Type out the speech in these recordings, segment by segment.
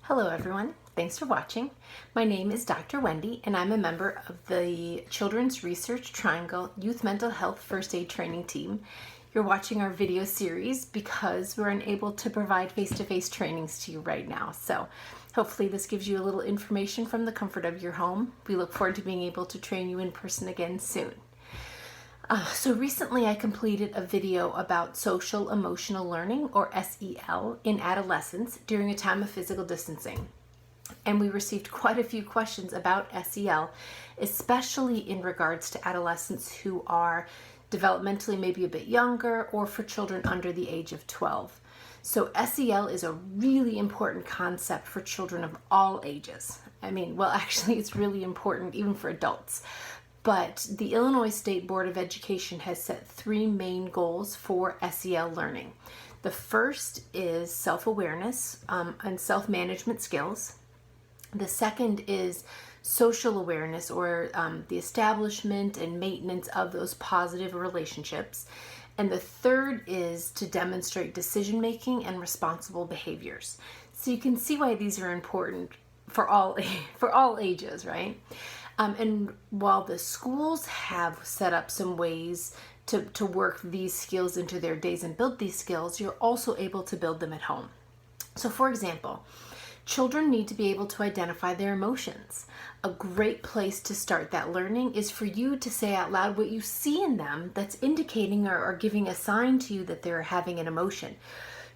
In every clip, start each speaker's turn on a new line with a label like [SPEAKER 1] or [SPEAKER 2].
[SPEAKER 1] Hello everyone, thanks for watching. My name is Dr. Wendy and I'm a member of the Children's Research Triangle Youth Mental Health First Aid Training Team. You're watching our video series because we're unable to provide face-to-face trainings to you right now. So hopefully this gives you a little information from the comfort of your home. We look forward to being able to train you in person again soon. So recently I completed a video about social emotional learning, or SEL, in adolescence during a time of physical distancing. And we received quite a few questions about SEL, especially in regards to adolescents who are developmentally maybe a bit younger, or for children under the age of 12. So SEL is a really important concept for children of all ages. Actually it's really important even for adults. But the Illinois State Board of Education has set three main goals for SEL learning. The first is self-awareness and self-management skills. The second is social awareness, or the establishment and maintenance of those positive relationships. And the third is to demonstrate decision-making and responsible behaviors. So you can see why these are important for all ages, right? And while the schools have set up some ways to work these skills into their days and build these skills, you're also able to build them at home. So for example, children need to be able to identify their emotions. A great place to start that learning is for you to say out loud what you see in them that's indicating or giving a sign to you that they're having an emotion.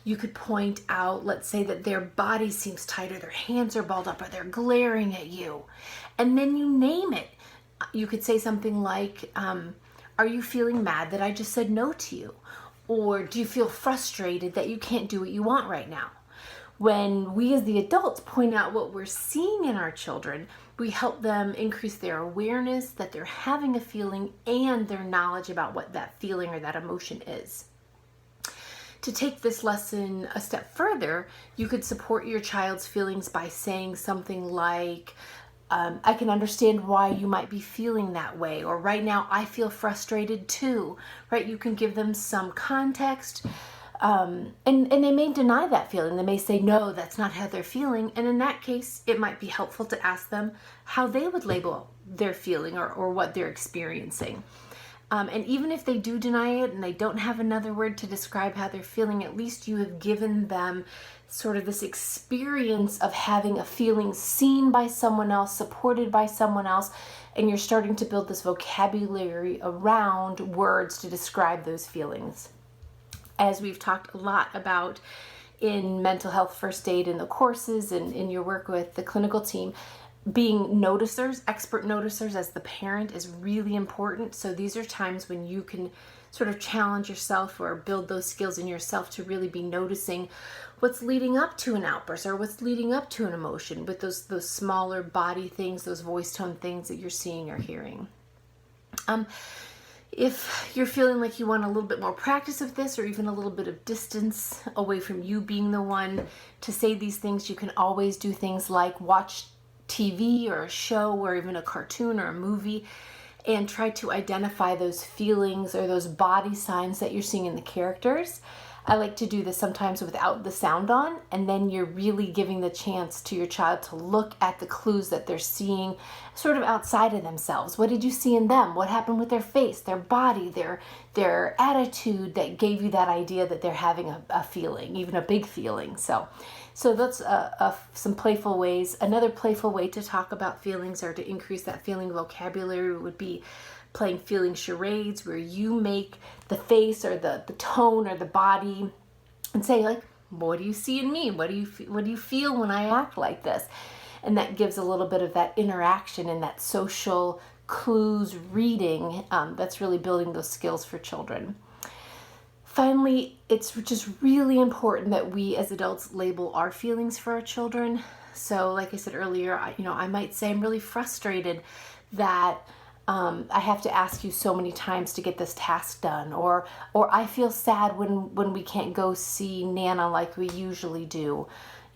[SPEAKER 1] You could point out, let's say that their body seems tight, or their hands are balled up, or they're glaring at you. And then you name it. You could say something like, are you feeling mad that I just said no to you? Or do you feel frustrated that you can't do what you want right now? When we as the adults point out what we're seeing in our children, we help them increase their awareness that they're having a feeling and their knowledge about what that feeling or that emotion is. To take this lesson a step further, you could support your child's feelings by saying something like, I can understand why you might be feeling that way, or right now I feel frustrated too, right? You can give them some context, and they may deny that feeling. They may say, no, that's not how they're feeling. And in that case, it might be helpful to ask them how they would label their feeling or what they're experiencing. And even if they do deny it and they don't have another word to describe how they're feeling, at least you have given them sort of this experience of having a feeling seen by someone else, supported by someone else, and you're starting to build this vocabulary around words to describe those feelings. As we've talked a lot about in mental health first aid in the courses and in your work with the clinical team, being noticers, expert noticers as the parent is really important. So these are times when you can sort of challenge yourself or build those skills in yourself to really be noticing what's leading up to an outburst or what's leading up to an emotion with those smaller body things, those voice tone things that you're seeing or hearing. If you're feeling like you want a little bit more practice of this, or even a little bit of distance away from you being the one to say these things, you can always do things like watch TV or a show or even a cartoon or a movie and try to identify those feelings or those body signs that you're seeing in the characters. I like to do this sometimes without the sound on, and then you're really giving the chance to your child to look at the clues that they're seeing sort of outside of themselves. What did you see in them? What happened with their face, their body, their attitude that gave you that idea that they're having a feeling, even a big feeling? So that's some playful ways. Another playful way to talk about feelings or to increase that feeling vocabulary would be playing feeling charades, where you make the face or the tone or the body and say, like, what do you see in me? What do you feel when I act like this? And that gives a little bit of that interaction and that social clues reading that's really building those skills for children. Finally, it's just really important that we as adults label our feelings for our children. So like I said earlier, I might say I'm really frustrated that I have to ask you so many times to get this task done, or I feel sad when we can't go see Nana like we usually do.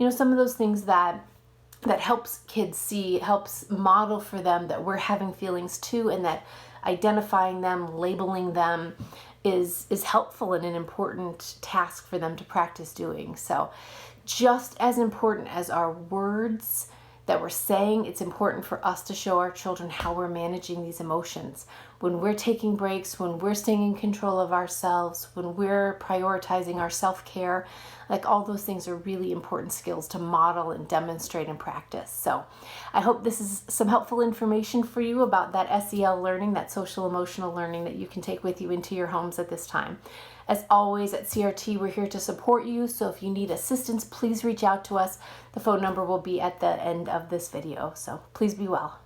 [SPEAKER 1] Some of those things that helps kids see, helps model for them that we're having feelings too, and that identifying them, labeling them is helpful and an important task for them to practice doing. So just as important as our words that we're saying, it's important for us to show our children how we're managing these emotions. When we're taking breaks, when we're staying in control of ourselves, when we're prioritizing our self-care, like all those things are really important skills to model and demonstrate and practice. So I hope this is some helpful information for you about that SEL learning, that social emotional learning that you can take with you into your homes at this time. As always, at CRT, we're here to support you, so if you need assistance, please reach out to us. The phone number will be at the end of this video, so please be well.